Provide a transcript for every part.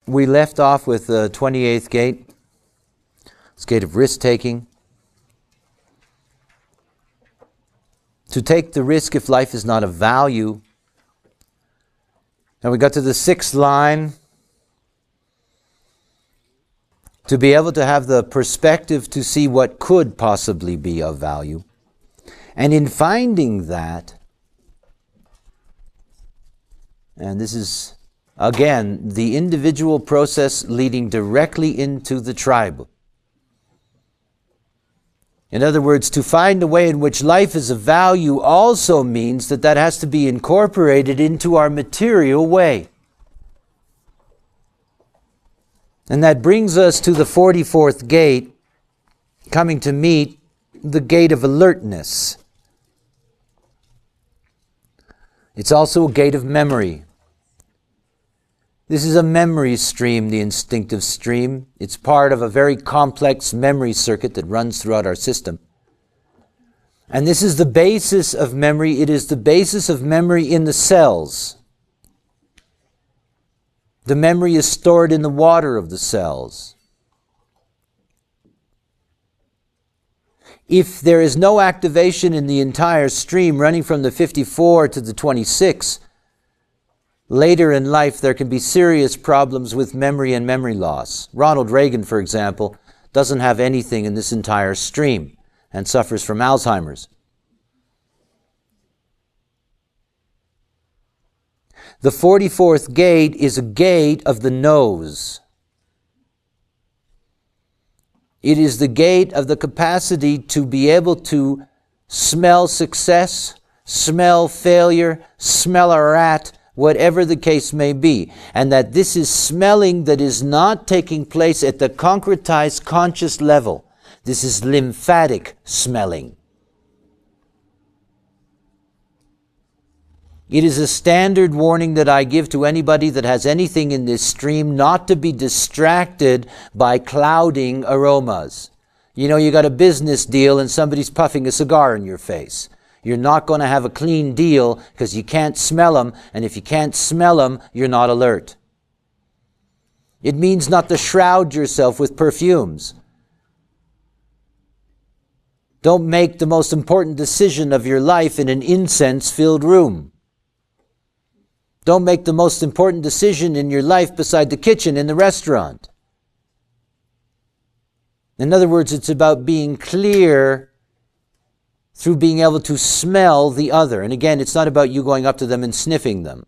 We left off with the 28th gate. It's gate of risk-taking. To take the risk if life is not of value. And we got to the 6th line. To be able to have the perspective to see what could possibly be of value. And in finding that, and this is, again, the individual process leading directly into the tribe. In other words, to find a way in which life is of value also means that that has to be incorporated into our material way. And that brings us to the 44th gate, coming to meet the gate of alertness. It's also a gate of memory. This is a memory stream, the instinctive stream. It's part of a very complex memory circuit that runs throughout our system. And this is the basis of memory. It is the basis of memory in the cells. The memory is stored in the water of the cells. If there is no activation in the entire stream running from the 54 to the 26, later in life there can be serious problems with memory and memory loss. Ronald Reagan, for example, doesn't have anything in this entire stream and suffers from Alzheimer's. The 44th gate is a gate of the nose. It is the gate of the capacity to be able to smell success, smell failure, smell a rat, whatever the case may be. And that this is smelling that is not taking place at the concretized conscious level. This is lymphatic smelling. It is a standard warning that I give to anybody that has anything in this stream not to be distracted by clouding aromas. You know, you got a business deal and somebody's puffing a cigar in your face. You're not going to have a clean deal because you can't smell them, and if you can't smell them, you're not alert. It means not to shroud yourself with perfumes. Don't make the most important decision of your life in an incense-filled room. Don't make the most important decision in your life beside the kitchen in the restaurant. In other words, it's about being clear through being able to smell the other. And again, it's not about you going up to them and sniffing them.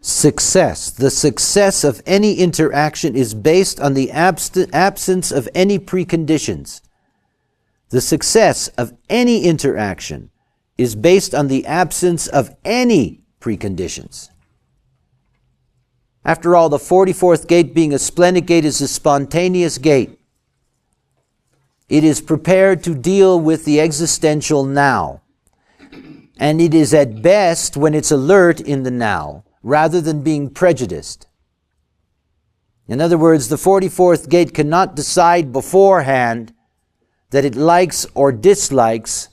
Success. The success of any interaction is based on the absence of any preconditions. The success of any interaction is based on the absence of any preconditions. After all, the 44th gate, being a splenic gate, is a spontaneous gate. It is prepared to deal with the existential now. And it is at best when it's alert in the now, rather than being prejudiced. In other words, the 44th gate cannot decide beforehand that it likes or dislikes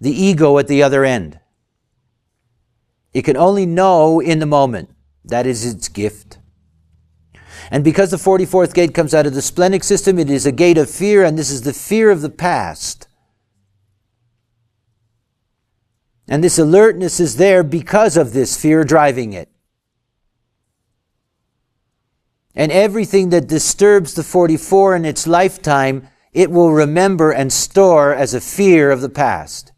the ego at the other end. It can only know in the moment. That is its gift. And because the 44th gate comes out of the splenic system, it is a gate of fear, and this is the fear of the past. And this alertness is there because of this fear driving it. And everything that disturbs the 44 in its lifetime, it will remember and store as a fear of the past.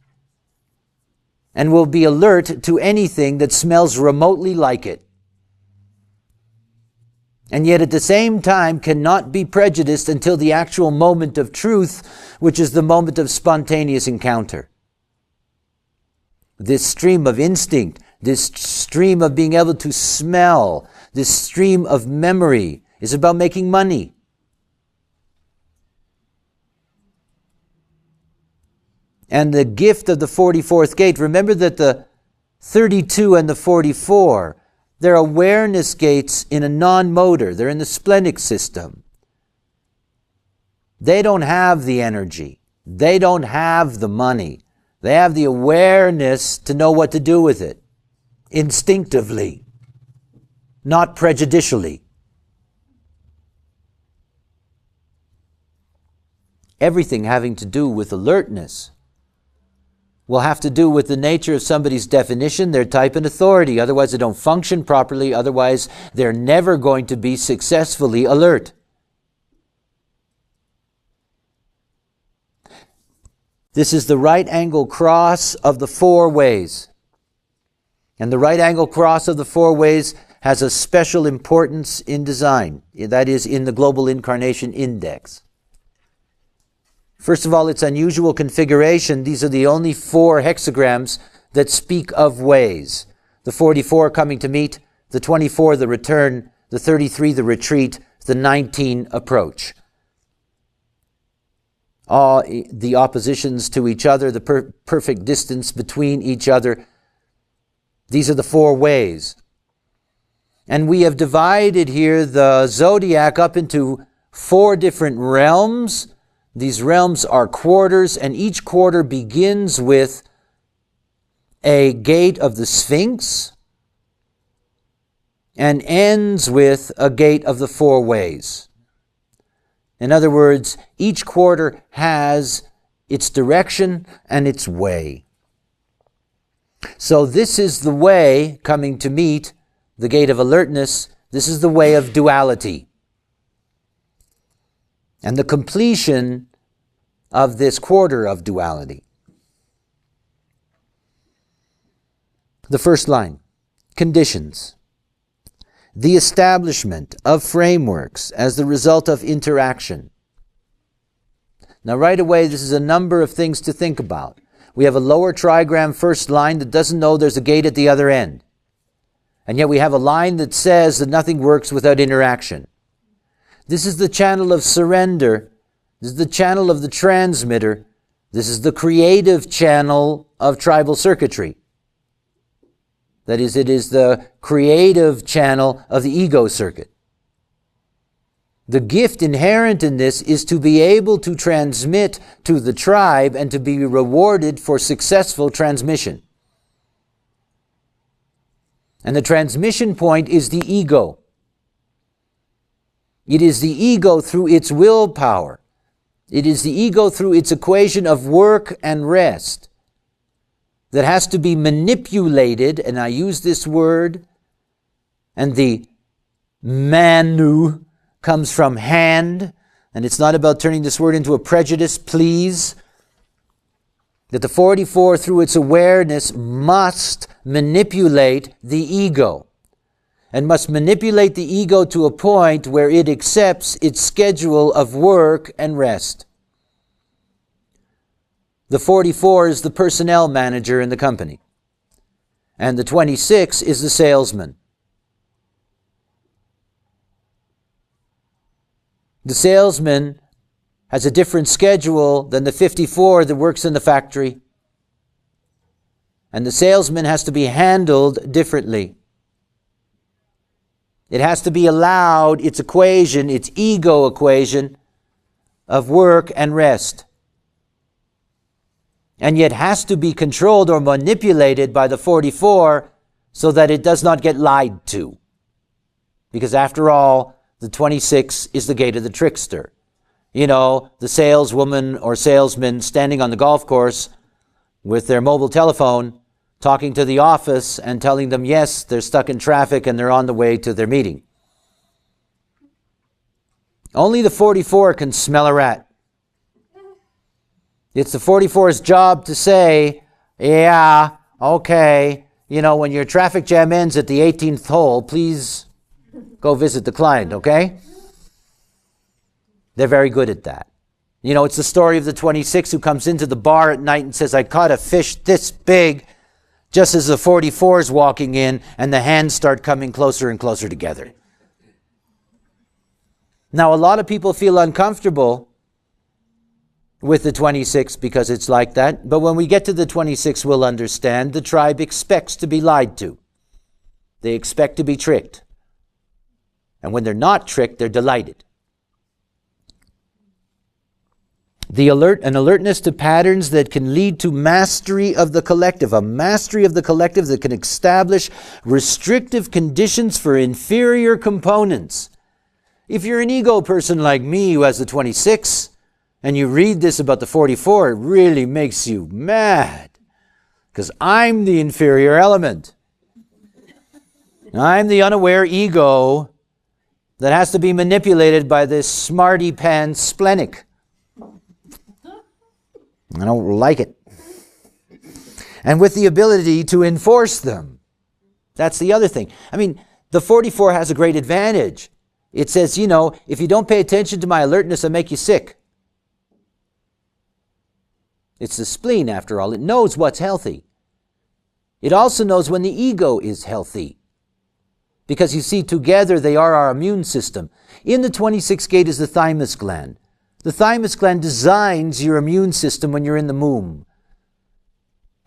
And will be alert to anything that smells remotely like it. And yet at the same time cannot be prejudiced until the actual moment of truth, which is the moment of spontaneous encounter. This stream of instinct, this stream of being able to smell, this stream of memory is about making money. And the gift of the 44th gate, remember that the 32 and the 44, they're awareness gates in a non-motor. They're in the splenic system. They don't have the energy. They don't have the money. They have the awareness to know what to do with it, instinctively, not prejudicially. Everything having to do with alertness will have to do with the nature of somebody's definition, their type, and authority. Otherwise, they don't function properly. Otherwise, they're never going to be successfully alert. This is the right angle cross of the four ways. And the right angle cross of the four ways has a special importance in design. That is, in the Global Incarnation Index. First of all, its unusual configuration. These are the only four hexagrams that speak of ways. The 44 coming to meet, the 24 the return, the 33 the retreat, the 19 approach. The oppositions to each other, the perfect distance between each other. These are the four ways. And we have divided here the zodiac up into four different realms. These realms are quarters, and each quarter begins with a gate of the Sphinx and ends with a gate of the four ways. In other words, each quarter has its direction and its way. So this is the way coming to meet the gate of alertness. This is the way of duality. And the completion of this quarter of duality. The first line, conditions. The establishment of frameworks as the result of interaction. Now right away, this is a number of things to think about. We have a lower trigram first line that doesn't know there's a gate at the other end. And yet we have a line that says that nothing works without interaction. This is the channel of surrender. This is the channel of the transmitter. This is the creative channel of tribal circuitry. That is, it is the creative channel of the ego circuit. The gift inherent in this is to be able to transmit to the tribe and to be rewarded for successful transmission. And the transmission point is the ego. It is the ego through its willpower. It is the ego through its equation of work and rest that has to be manipulated, and I use this word, and the manu comes from hand, and it's not about turning this word into a prejudice, please. That the 44 through its awareness must manipulate the ego. And must manipulate the ego to a point where it accepts its schedule of work and rest. The 44 is the personnel manager in the company. And the 26 is the salesman. The salesman has a different schedule than the 54 that works in the factory. And the salesman has to be handled differently. It has to be allowed its equation, its ego equation of work and rest. And yet has to be controlled or manipulated by the 44 so that it does not get lied to. Because after all, the 26 is the gate of the trickster. You know, the saleswoman or salesman standing on the golf course with their mobile telephone, talking to the office and telling them, yes, they're stuck in traffic and they're on the way to their meeting. Only the 44 can smell a rat. It's the 44's job to say, yeah, okay, you know, when your traffic jam ends at the 18th hole, please go visit the client, okay? They're very good at that. You know, it's the story of the 26 who comes into the bar at night and says, I caught a fish this big, just as the 44 is walking in and the hands start coming closer and closer together. Now, a lot of people feel uncomfortable with the 26 because it's like that. But when we get to the 26, we'll understand the tribe expects to be lied to. They expect to be tricked. And when they're not tricked, they're delighted. An alertness to patterns that can lead to mastery of the collective, a mastery of the collective that can establish restrictive conditions for inferior components. If you're an ego person like me who has the 26, and you read this about the 44, it really makes you mad, because I'm the inferior element. I'm the unaware ego that has to be manipulated by this smarty pants splenic. I don't like it. And with the ability to enforce them. That's the other thing. I mean, the 44 has a great advantage. It says, you know, if you don't pay attention to my alertness, I'll make you sick. It's the spleen, after all. It knows what's healthy. It also knows when the ego is healthy. Because you see, together they are our immune system. In the 26th gate is the thymus gland. The thymus gland designs your immune system when you're in the womb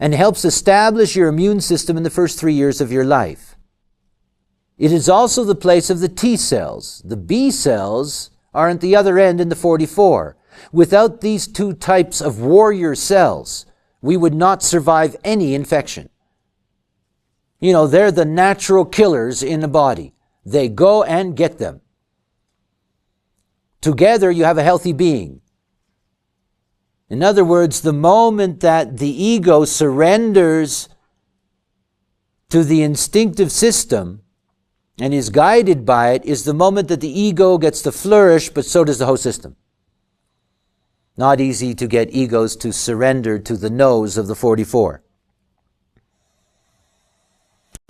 and helps establish your immune system in the first 3 years of your life. It is also the place of the T cells. The B cells are at the other end in the 44. Without these two types of warrior cells, we would not survive any infection. You know, they're the natural killers in the body. They go and get them. Together, you have a healthy being. In other words, the moment that the ego surrenders to the instinctive system and is guided by it is the moment that the ego gets to flourish, but so does the whole system. Not easy to get egos to surrender to the nose of the 44.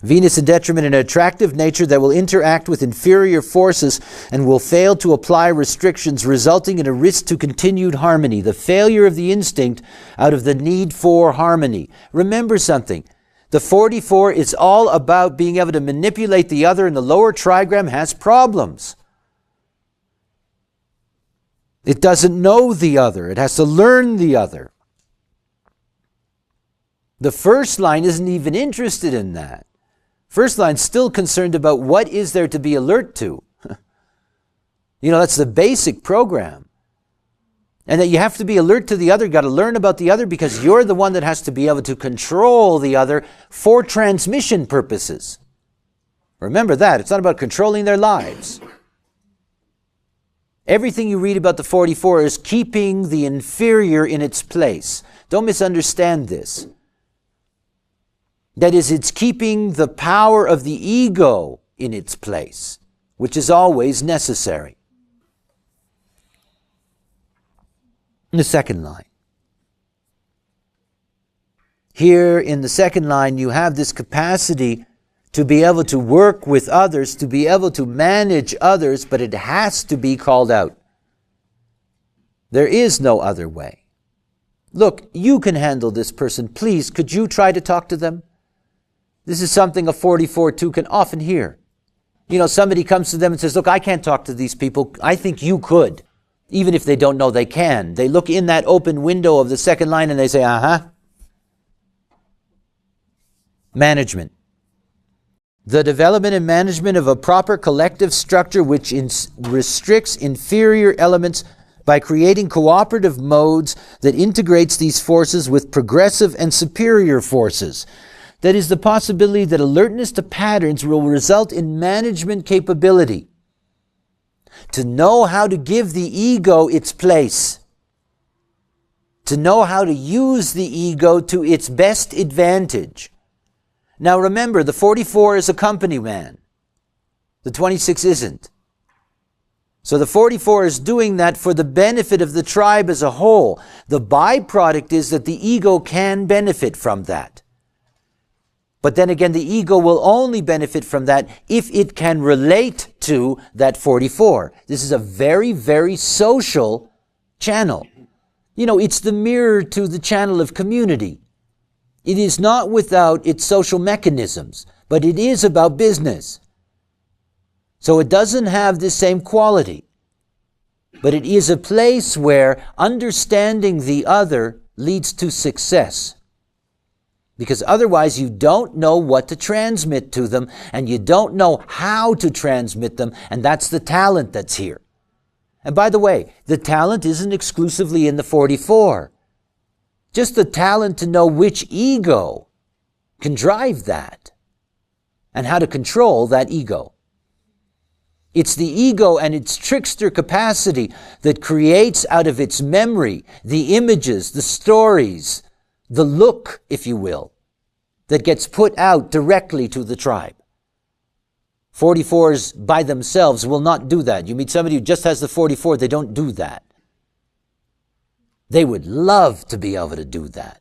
Venus in detriment, an attractive nature that will interact with inferior forces and will fail to apply restrictions, resulting in a risk to continued harmony, the failure of the instinct out of the need for harmony. Remember something. The 44 is all about being able to manipulate the other, and the lower trigram has problems. It doesn't know the other. It has to learn the other. The first line isn't even interested in that. First line's still concerned about what is there to be alert to. You know, that's the basic program. And that you have to be alert to the other, got to learn about the other, because you're the one that has to be able to control the other for transmission purposes. Remember that. It's not about controlling their lives. Everything you read about the 44 is keeping the inferior in its place. Don't misunderstand this. That is, it's keeping the power of the ego in its place, which is always necessary. In the second line. Here in the second line, you have this capacity to be able to work with others, to be able to manage others, but it has to be called out. There is no other way. Look, you can handle this person. Please, could you try to talk to them? This is something a 44-2 can often hear. You know, somebody comes to them and says, look, I can't talk to these people. I think you could. Even if they don't know they can. They look in that open window of the second line and they say, uh-huh. Management. The development and management of a proper collective structure which restricts inferior elements by creating cooperative modes that integrates these forces with progressive and superior forces. That is the possibility that alertness to patterns will result in management capability. To know how to give the ego its place. To know how to use the ego to its best advantage. Now remember, the 44 is a company man. The 26 isn't. So the 44 is doing that for the benefit of the tribe as a whole. The byproduct is that the ego can benefit from that. But then again, the ego will only benefit from that if it can relate to that 44. This is a very, very social channel. You know, it's the mirror to the channel of community. It is not without its social mechanisms, but it is about business. So it doesn't have the same quality. But it is a place where understanding the other leads to success. Because otherwise you don't know what to transmit to them, and you don't know how to transmit them, and that's the talent that's here. And by the way, the talent isn't exclusively in the 44. Just the talent to know which ego can drive that and how to control that ego. It's the ego and its trickster capacity that creates out of its memory the images, the stories, the look, if you will, that gets put out directly to the tribe. 44s by themselves will not do that. You meet somebody who just has the 44, they don't do that. They would love to be able to do that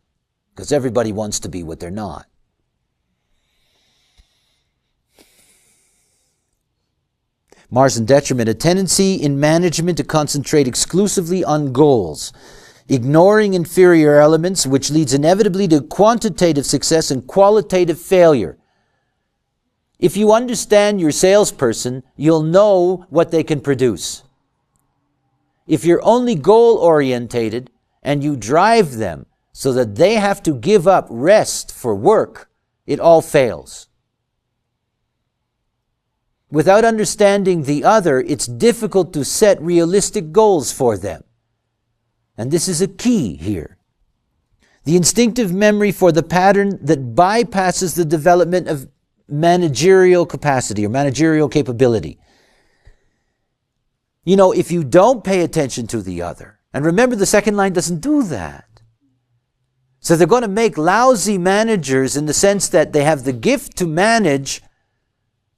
because everybody wants to be what they're not. Mars and detriment, a tendency in management to concentrate exclusively on goals, ignoring inferior elements, which leads inevitably to quantitative success and qualitative failure. If you understand your salesperson, you'll know what they can produce. If you're only goal-orientated and you drive them so that they have to give up rest for work, it all fails. Without understanding the other, it's difficult to set realistic goals for them. And this is a key here. The instinctive memory for the pattern that bypasses the development of managerial capacity or managerial capability. You know, if you don't pay attention to the other, and remember the second line doesn't do that. So they're going to make lousy managers in the sense that they have the gift to manage,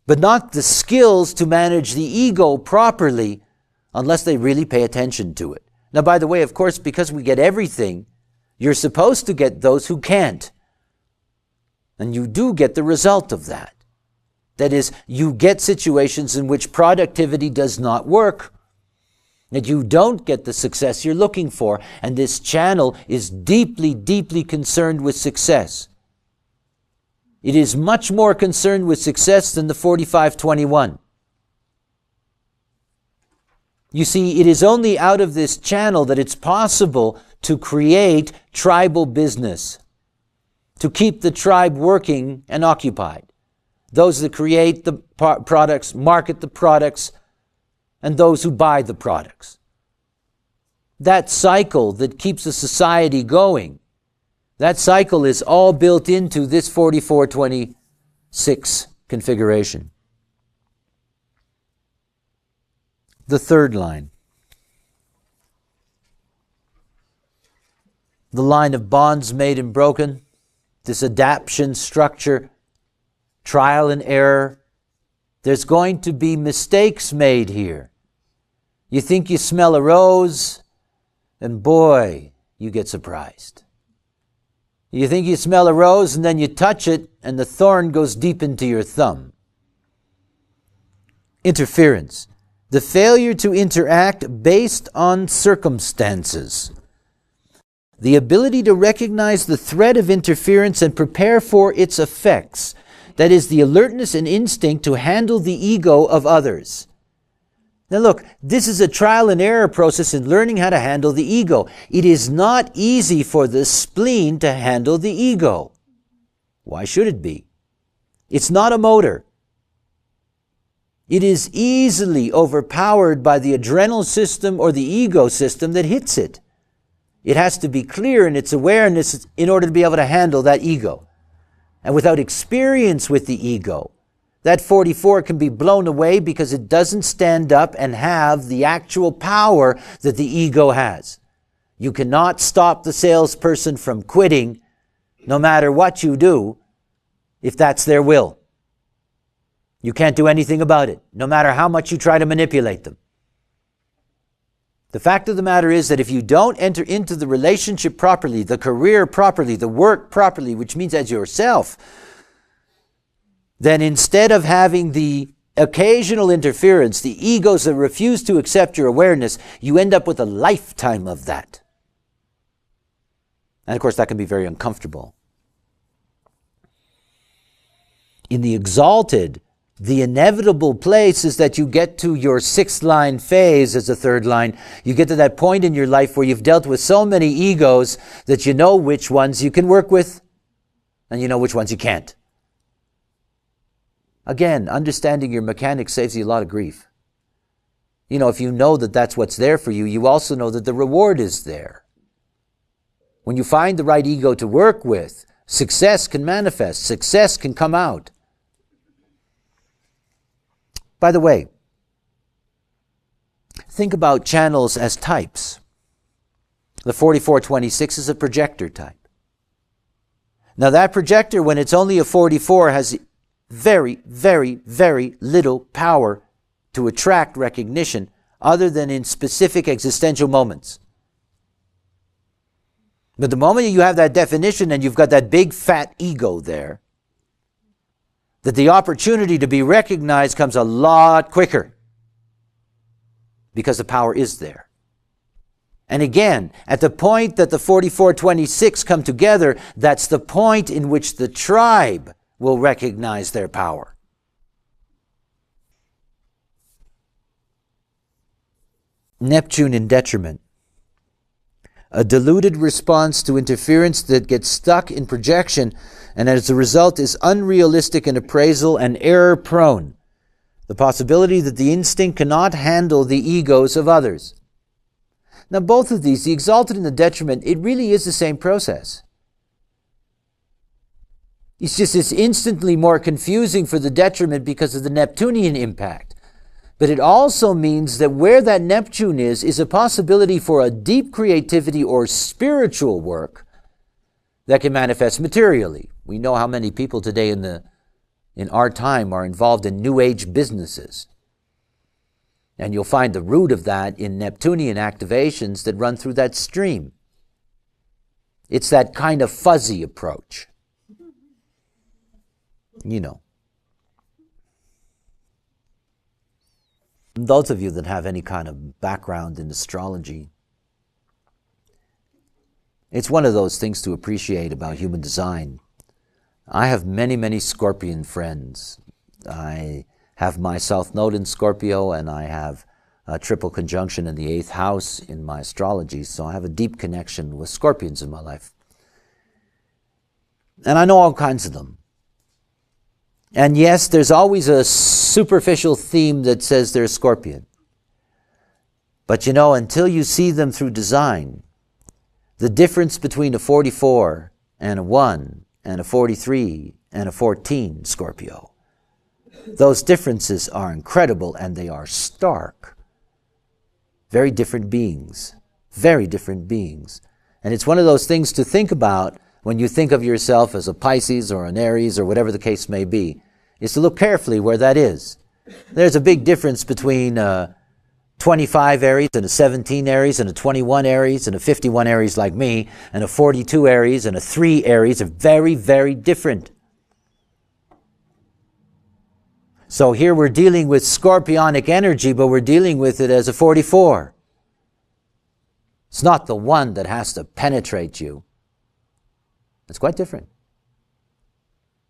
but not the skills to manage the ego properly unless they really pay attention to it. Now, by the way, of course, because we get everything, you're supposed to get those who can't. And you do get the result of that. That is, you get situations in which productivity does not work, that you don't get the success you're looking for, and this channel is deeply, deeply concerned with success. It is much more concerned with success than the 4521. You see, it is only out of this channel that it's possible to create tribal business, to keep the tribe working and occupied. Those that create the products, market the products, and those who buy the products. That cycle that keeps a society going, that cycle is all built into this 4426 configuration. The third line. The line of bonds made and broken, this adaptation structure, trial and error. There's going to be mistakes made here. You think you smell a rose, and boy, you get surprised. You think you smell a rose, and then you touch it, and the thorn goes deep into your thumb. Interference. The failure to interact based on circumstances. The ability to recognize the threat of interference and prepare for its effects. That is, the alertness and instinct to handle the ego of others. Now look, this is a trial and error process in learning how to handle the ego. It is not easy for the spleen to handle the ego. Why should it be? It's not a motor. It is easily overpowered by the adrenal system or the ego system that hits it. It has to be clear in its awareness in order to be able to handle that ego. And without experience with the ego, that 44 can be blown away because it doesn't stand up and have the actual power that the ego has. You cannot stop the salesperson from quitting, no matter what you do, if that's their will. You can't do anything about it, no matter how much you try to manipulate them. The fact of the matter is that if you don't enter into the relationship properly, the career properly, the work properly, which means as yourself, then instead of having the occasional interference, the egos that refuse to accept your awareness, you end up with a lifetime of that. And of course, that can be very uncomfortable. In the exalted, the inevitable place is that you get to your sixth line phase as a third line. You get to that point in your life where you've dealt with so many egos that you know which ones you can work with and you know which ones you can't. Again, understanding your mechanics saves you a lot of grief. If you know that that's what's there for you, you also know that the reward is there. When you find the right ego to work with, success can manifest, success can come out. By the way, think about channels as types. The 4426 is a projector type. Now that projector, when it's only a 44, has very, very, very little power to attract recognition other than in specific existential moments. But the moment you have that definition and you've got that big fat ego there, that the opportunity to be recognized comes a lot quicker because the power is there. And again, at the point that the 4426 come together, that's the point in which the tribe will recognize their power. Neptune in detriment. A diluted response to interference that gets stuck in projection and as a result is unrealistic in appraisal and error prone. The possibility that the instinct cannot handle the egos of others. Now both of these, the exalted and the detriment, it really is the same process. It's just it's instantly more confusing for the detriment because of the Neptunian impact. But it also means that where that Neptune is a possibility for a deep creativity or spiritual work that can manifest materially. We know how many people today in our time are involved in New Age businesses. And you'll find the root of that in Neptunian activations that run through that stream. It's that kind of fuzzy approach. Those of you that have any kind of background in astrology, it's one of those things to appreciate about human design. I have many, many Scorpion friends. I have my South Node in Scorpio, and I have a triple conjunction in the 8th house in my astrology, so I have a deep connection with Scorpions in my life. And I know all kinds of them. And yes, there's always a superficial theme that says they're Scorpion. But until you see them through design, the difference between a 44 and a 1 and a 43 and a 14 Scorpio, those differences are incredible and they are stark. Very different beings. Very different beings. And it's one of those things to think about when you think of yourself as a Pisces or an Aries or whatever the case may be, is to look carefully where that is. There's a big difference between a 25 Aries and a 17 Aries and a 21 Aries and a 51 Aries like me and a 42 Aries and a 3 Aries are very, very different. So here we're dealing with scorpionic energy, but we're dealing with it as a 44. It's not the one that has to penetrate you. It's quite different.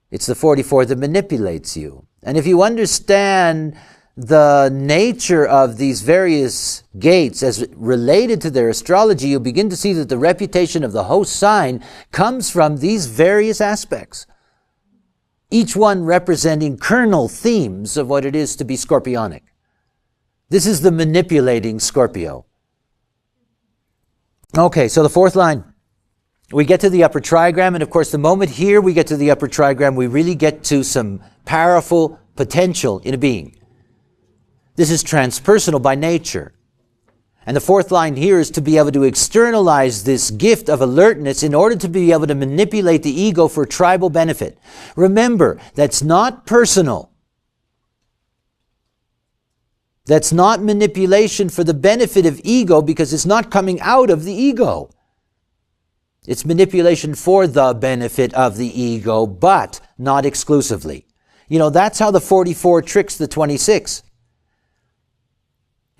It's the 44 that manipulates you. And if you understand the nature of these various gates as related to their astrology, you'll begin to see that the reputation of the host sign comes from these various aspects. Each one representing kernel themes of what it is to be scorpionic. This is the manipulating Scorpio. Okay, so the fourth line. We get to the upper trigram, and of course the moment here we get to the upper trigram, we really get to some powerful potential in a being. This is transpersonal by nature. And the fourth line here is to be able to externalize this gift of alertness in order to be able to manipulate the ego for tribal benefit. Remember, that's not personal. That's not manipulation for the benefit of ego because it's not coming out of the ego. It's manipulation for the benefit of the ego, but not exclusively. That's how the 44 tricks the 26.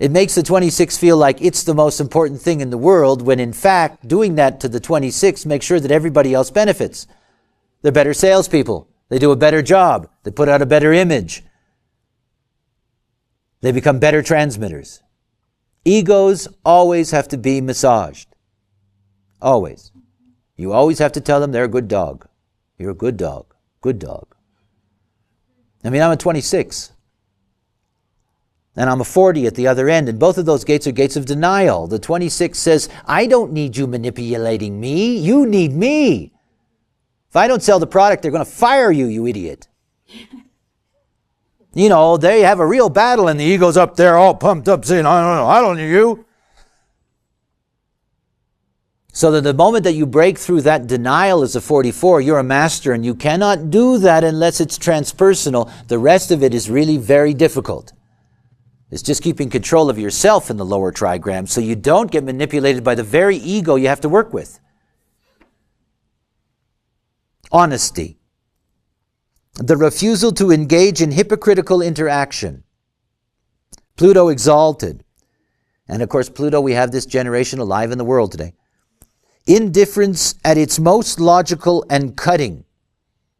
It makes the 26 feel like it's the most important thing in the world, when in fact, doing that to the 26 makes sure that everybody else benefits. They're better salespeople. They do a better job. They put out a better image. They become better transmitters. Egos always have to be massaged. Always. You always have to tell them they're a good dog. You're a good dog. Good dog. I'm a 26. And I'm a 40 at the other end. And both of those gates are gates of denial. The 26 says, I don't need you manipulating me. You need me. If I don't sell the product, they're going to fire you, you idiot. You know, they have a real battle and the ego's up there all pumped up saying, I don't need you. So that the moment that you break through that denial as a 44, you're a master, and you cannot do that unless it's transpersonal. The rest of it is really very difficult. It's just keeping control of yourself in the lower trigram so you don't get manipulated by the very ego you have to work with. Honesty. The refusal to engage in hypocritical interaction. Pluto exalted. And of course, Pluto, we have this generation alive in the world today. Indifference at its most logical and cutting.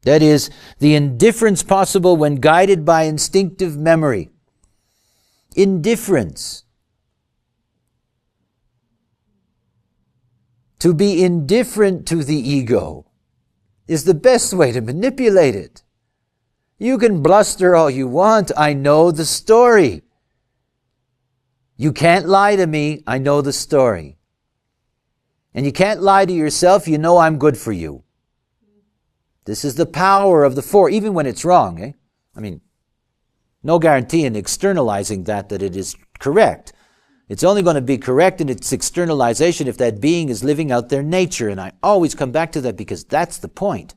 That is, the indifference possible when guided by instinctive memory. Indifference. To be indifferent to the ego is the best way to manipulate it. You can bluster all you want. I know the story. You can't lie to me. I know the story. And you can't lie to yourself. You know I'm good for you. This is the power of the 4, even when it's wrong. I mean, no guarantee in externalizing that it is correct. It's only going to be correct in its externalization if that being is living out their nature. And I always come back to that because that's the point.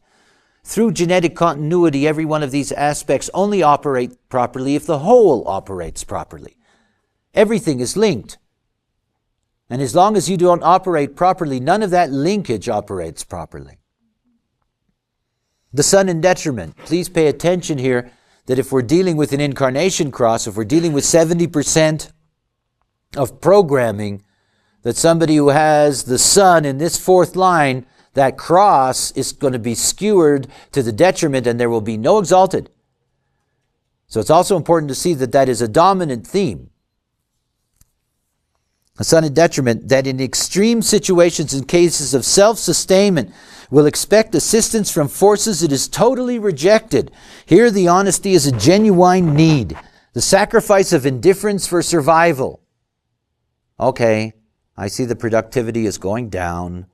Through genetic continuity, every one of these aspects only operate properly if the whole operates properly. Everything is linked. And as long as you don't operate properly, none of that linkage operates properly. The sun in detriment. Please pay attention here that if we're dealing with an incarnation cross, if we're dealing with 70% of programming, that somebody who has the sun in this 4th line, that cross is going to be skewered to the detriment and there will be no exalted. So it's also important to see that that is a dominant theme. A sun in detriment, that in extreme situations and cases of self-sustainment will expect assistance from forces it is totally rejected. Here the honesty is a genuine need. The sacrifice of indifference for survival. Okay, I see the productivity is going down.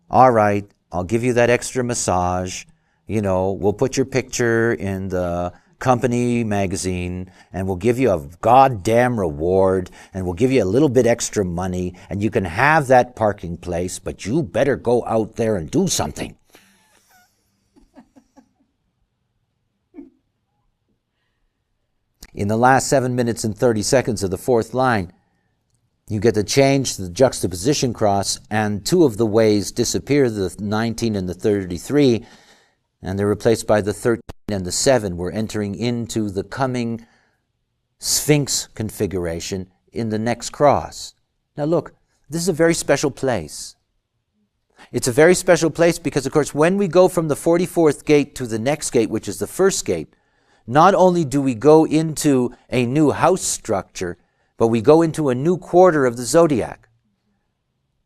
All right, I'll give you that extra massage. You know, we'll put your picture in the company magazine and we'll give you a goddamn reward and we'll give you a little bit extra money and you can have that parking place, but you better go out there and do something. In the last 7 minutes and 30 seconds of the 4th line, you get the change to the juxtaposition cross and 2 of the ways disappear, the 19 and the 33, and they're replaced by the 13 and the 7. We're entering into the coming Sphinx configuration in the next cross. Now look, this is a very special place. It's a very special place because, of course, when we go from the 44th gate to the next gate, which is the first gate, not only do we go into a new house structure, but we go into a new quarter of the zodiac.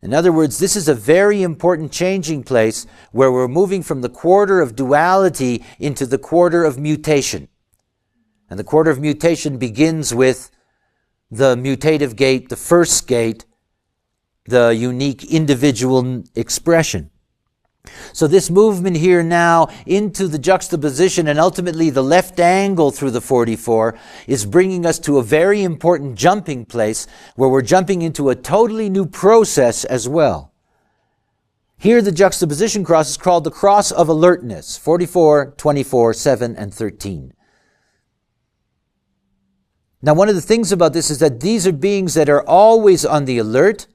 In other words, this is a very important changing place where we're moving from the quarter of duality into the quarter of mutation. And the quarter of mutation begins with the mutative gate, the first gate, the unique individual expression. So this movement here now into the juxtaposition and ultimately the left angle through the 44 is bringing us to a very important jumping place where we're jumping into a totally new process as well. Here the juxtaposition cross is called the cross of alertness, 44, 24, 7, and 13. Now one of the things about this is that these are beings that are always on the alert.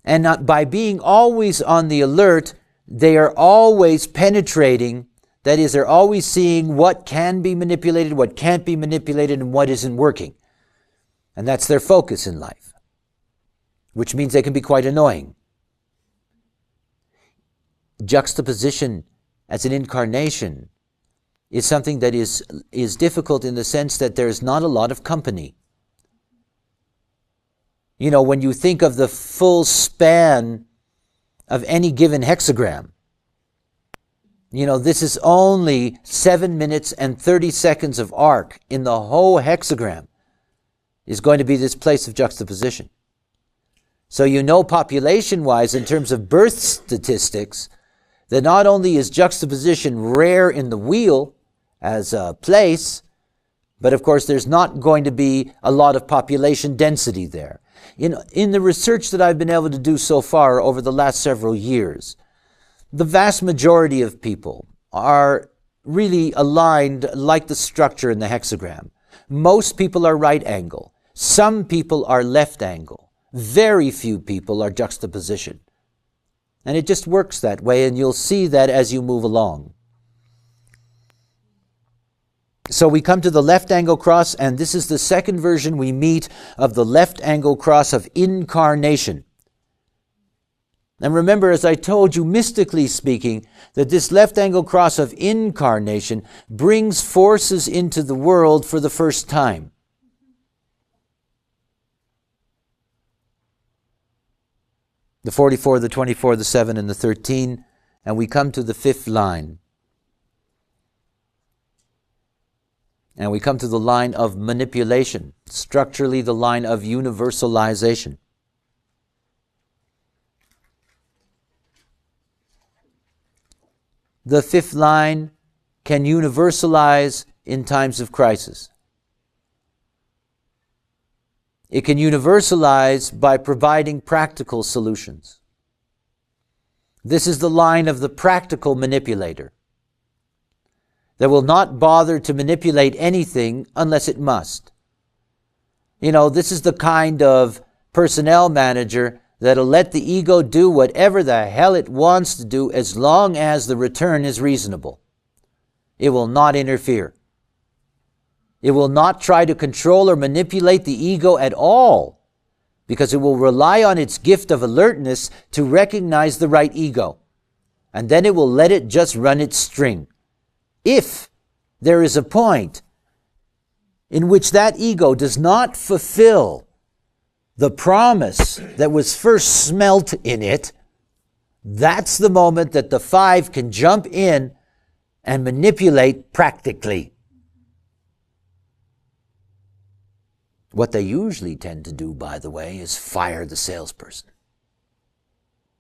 And not by being always on the alert, they are always penetrating. That is, they're always seeing what can be manipulated, what can't be manipulated, and what isn't working. And that's their focus in life, which means they can be quite annoying. Juxtaposition as an incarnation is something that is difficult in the sense that there's not a lot of company. You know, when you think of the full span of any given hexagram, you know, this is only 7 minutes and 30 seconds of arc in the whole hexagram. is going to be this place of juxtaposition. So you know population-wise, in terms of birth statistics, that not only is juxtaposition rare in the wheel as a place, but of course there's not going to be a lot of population density there. In the research that I've been able to do so far over the last several years, the vast majority of people are really aligned like the structure in the hexagram. Most people are right angle. Some people are left angle. Very few people are juxtaposition. And it just works that way, and you'll see that as you move along. So we come to the left angle cross, and this is the second version we meet of the left angle cross of incarnation. And remember, as I told you, mystically speaking, that this left angle cross of incarnation brings forces into the world for the first time. The 44, the 24, the 7, and the 13, and we come to the fifth line. And we come to the line of manipulation, structurally the line of universalization. The fifth line can universalize in times of crisis. It can universalize by providing practical solutions. This is the line of the practical manipulator that will not bother to manipulate anything unless it must. You know, this is the kind of personnel manager that'll let the ego do whatever the hell it wants to do as long as the return is reasonable. It will not interfere. It will not try to control or manipulate the ego at all, because it will rely on its gift of alertness to recognize the right ego. And then it will let it just run its string. If there is a point in which that ego does not fulfill the promise that was first smelt in it, that's the moment that the 5 can jump in and manipulate practically. What they usually tend to do, by the way, is fire the salesperson,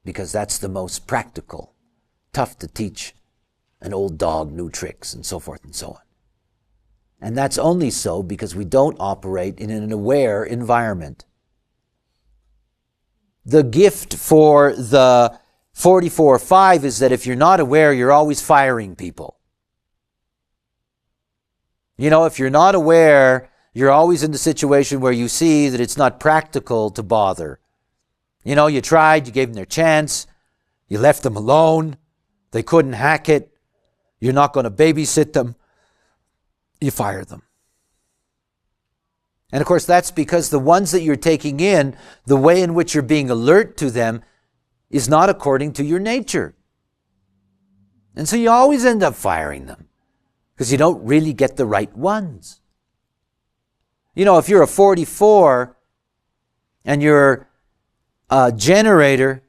because that's the most practical, tough to teach an old dog new tricks, and so forth and so on. And that's only so because we don't operate in an aware environment. The gift for the 44-5 is that if you're not aware, you're always firing people. You know, if you're not aware, you're always in the situation where you see that it's not practical to bother. You know, you tried, you gave them their chance, you left them alone, they couldn't hack it, you're not going to babysit them, you fire them. And of course, that's because the ones that you're taking in, the way in which you're being alert to them, is not according to your nature. And so you always end up firing them, because you don't really get the right ones. You know, if you're a 44 and you're a generator,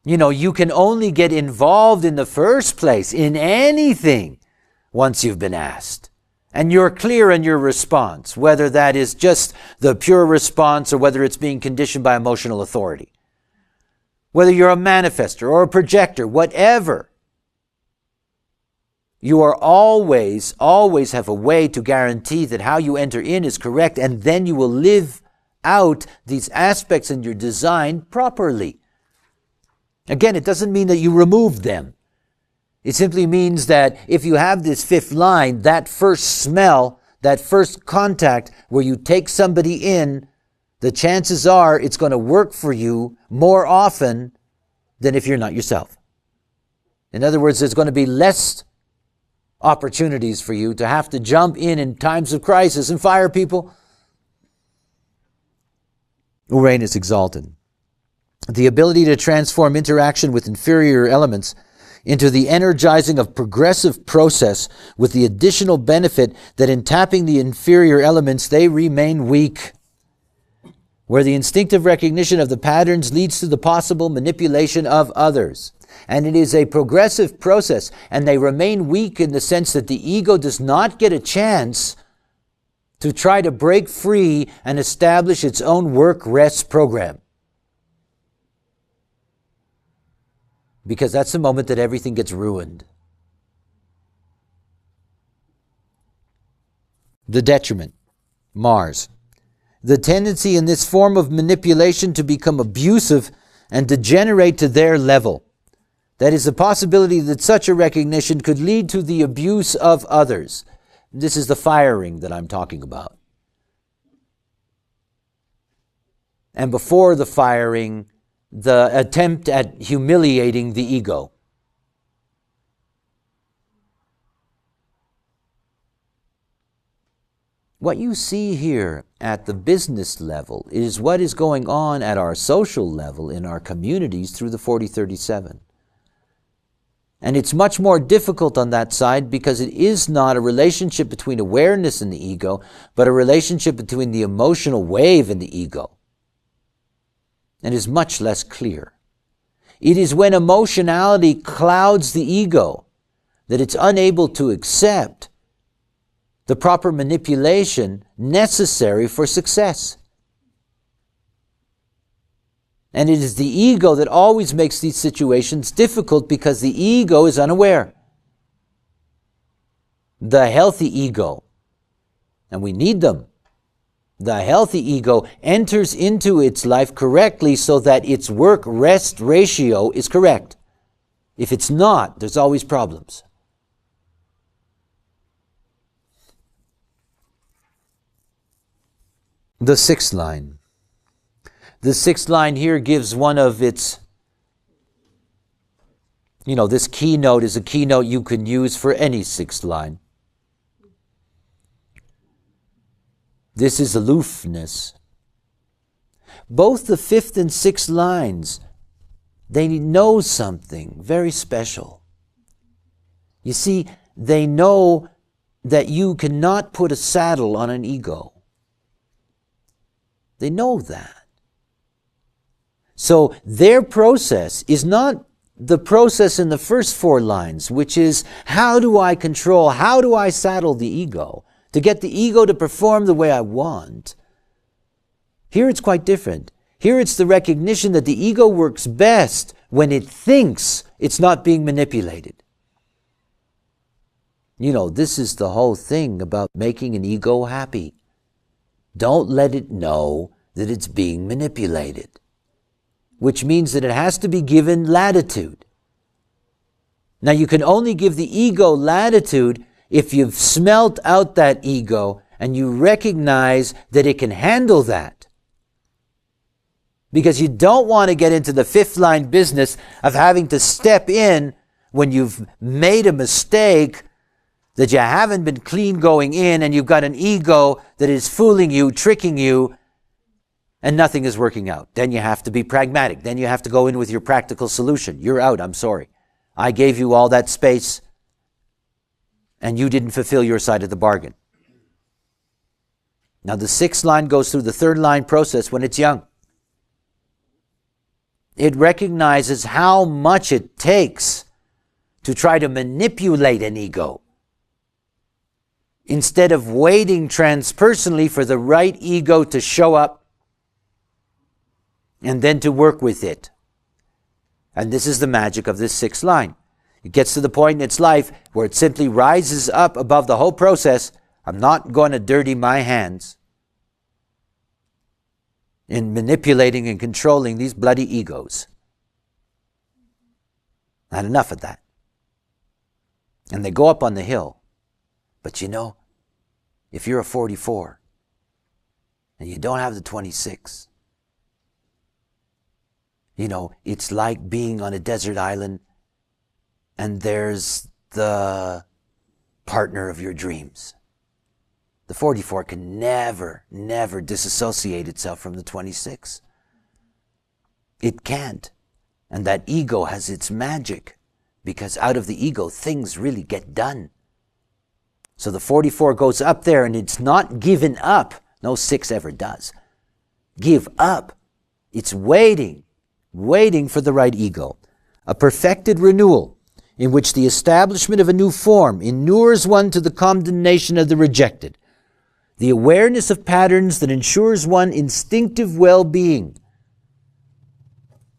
you know, you can only get involved in the first place in anything once you've been asked. And you're clear in your response, whether that is just the pure response or whether it's being conditioned by emotional authority. Whether you're a manifester or a projector, whatever. You are always have a way to guarantee that how you enter in is correct, and then you will live out these aspects in your design properly. Again, it doesn't mean that you remove them. It simply means that if you have this fifth line, that first smell, that first contact where you take somebody in, the chances are it's going to work for you more often than if you're not yourself. In other words, there's going to be less opportunities for you to have to jump in times of crisis and fire people. Uranus exalted. The ability to transform interaction with inferior elements into the energizing of progressive process, with the additional benefit that in tapping the inferior elements they remain weak, where the instinctive recognition of the patterns leads to the possible manipulation of others. And it is a progressive process, and they remain weak in the sense that the ego does not get a chance to try to break free and establish its own work-rest program. Because that's the moment that everything gets ruined. The detriment, Mars. The tendency in this form of manipulation to become abusive and degenerate to their level. That is, the possibility that such a recognition could lead to the abuse of others. This is the firing that I'm talking about. And before the firing, the attempt at humiliating the ego. What you see here at the business level is what is going on at our social level in our communities through the 4037. And it's much more difficult on that side because it is not a relationship between awareness and the ego, but a relationship between the emotional wave and the ego. And is much less clear. It is when emotionality clouds the ego that it's unable to accept the proper manipulation necessary for success. And it is the ego that always makes these situations difficult because the ego is unaware. The healthy ego, and we need them, the healthy ego enters into its life correctly so that its work-rest ratio is correct. If it's not, there's always problems. The sixth line. The sixth line here gives one of its, this keynote is a keynote you can use for any sixth line. This is aloofness. Both the fifth and sixth lines, they know something very special. You see, they know that you cannot put a saddle on an ego. They know that. So their process is not the process in the first four lines, which is how do I control, how do I saddle the ego to get the ego to perform the way I want. Here it's quite different. Here it's the recognition that the ego works best when it thinks it's not being manipulated. This is the whole thing about making an ego happy. Don't let it know that it's being manipulated, which means that it has to be given latitude. Now you can only give the ego latitude if you've smelt out that ego and you recognize that it can handle that. Because you don't want to get into the fifth line business of having to step in when you've made a mistake that you haven't been clean going in, and you've got an ego that is fooling you, tricking you, and nothing is working out. Then you have to be pragmatic. Then you have to go in with your practical solution. You're out, I'm sorry. I gave you all that space, and you didn't fulfill your side of the bargain. Now the sixth line goes through the third line process when it's young. It recognizes how much it takes to try to manipulate an ego, instead of waiting transpersonally for the right ego to show up and then to work with it. And this is the magic of this sixth line. It gets to the point in its life where it simply rises up above the whole process. I'm not going to dirty my hands in manipulating and controlling these bloody egos. Not enough of that. And they go up on the hill. But if you're a 44 and you don't have the 26, it's like being on a desert island and there's the partner of your dreams. The 44 can never disassociate itself from the 26. It can't. And that ego has its magic, because out of the ego, things really get done. So the 44 goes up there and it's not given up. No 6 ever does. Give up. It's waiting for the right ego. A perfected renewal in which the establishment of a new form inures one to the condemnation of the rejected. The awareness of patterns that ensures one instinctive well-being.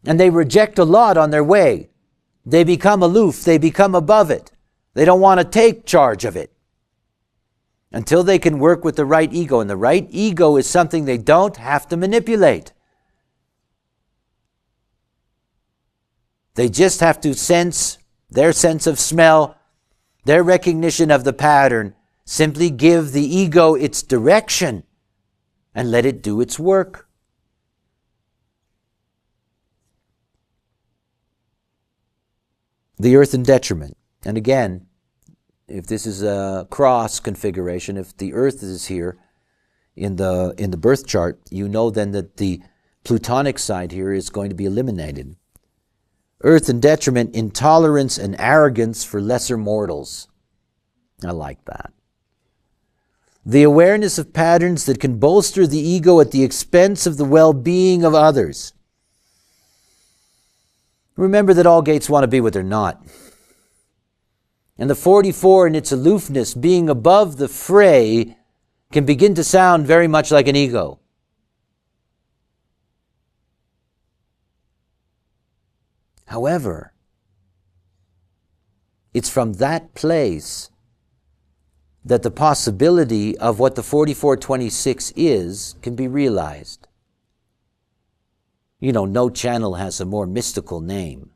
And they reject a lot on their way. They become aloof. They become above it. They don't want to take charge of it until they can work with the right ego. And the right ego is something they don't have to manipulate. They just have to sense, their sense of smell, their recognition of the pattern, simply give the ego its direction and let it do its work. The earth in detriment. And again, if this is a cross configuration, if the earth is here in the birth chart, you know then that the plutonic side here is going to be eliminated. Earth in detriment, intolerance and arrogance for lesser mortals. I like that. The awareness of patterns that can bolster the ego at the expense of the well-being of others. Remember that all gates want to be what they're not. And the 44 in its aloofness, being above the fray, can begin to sound very much like an ego. However, it's from that place that the possibility of what the 4426 is can be realized. You know, no channel has a more mystical name.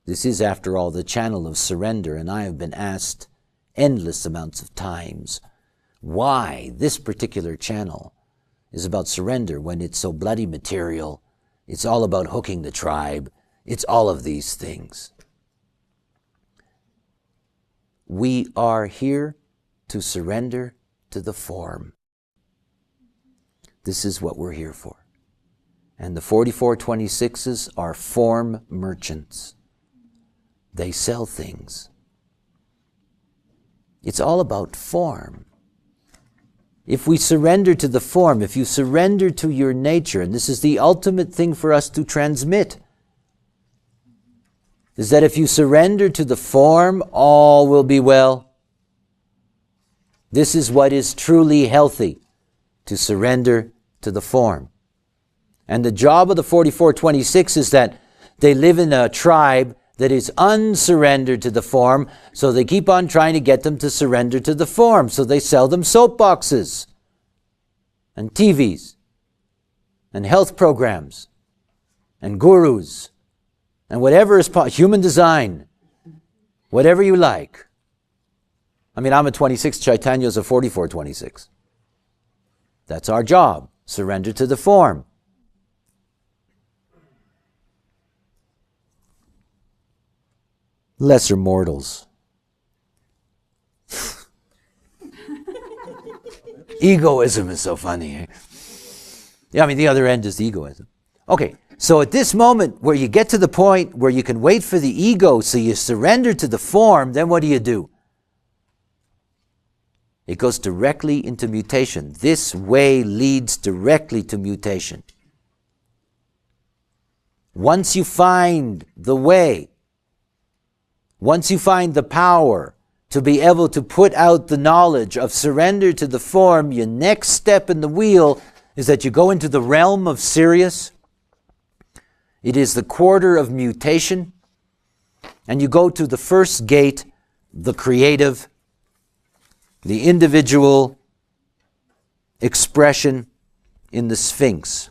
This is, after all, the channel of surrender, and I have been asked endless amounts of times why this particular channel is about surrender when it's so bloody material. It's all about hooking the tribe. It's all of these things. We are here to surrender to the form. This is what we're here for. And the 4426s are form merchants. They sell things. It's all about form. If we surrender to the form, if you surrender to your nature, and this is the ultimate thing for us to transmit, is that if you surrender to the form, all will be well. This is what is truly healthy, to surrender to the form. And the job of the 4426 is that they live in a tribe that is unsurrendered to the form, so they keep on trying to get them to surrender to the form. So they sell them soapboxes and TVs and health programs and gurus and whatever is human design, whatever you like. I mean, I'm a 26, Chaitanya's a 4426. That's our job, surrender to the form. Lesser mortals. Egoism is so funny. Eh? Yeah, I mean, the other end is the egoism. Okay, so at this moment where you get to the point where you can wait for the ego, so you surrender to the form, then what do? It goes directly into mutation. This way leads directly to mutation. Once you find the way, once you find the power to be able to put out the knowledge of surrender to the form, your next step in the wheel is that you go into the realm of Sirius. It is the quarter of mutation. And you go to the first gate, the creative, the individual expression in the Sphinx.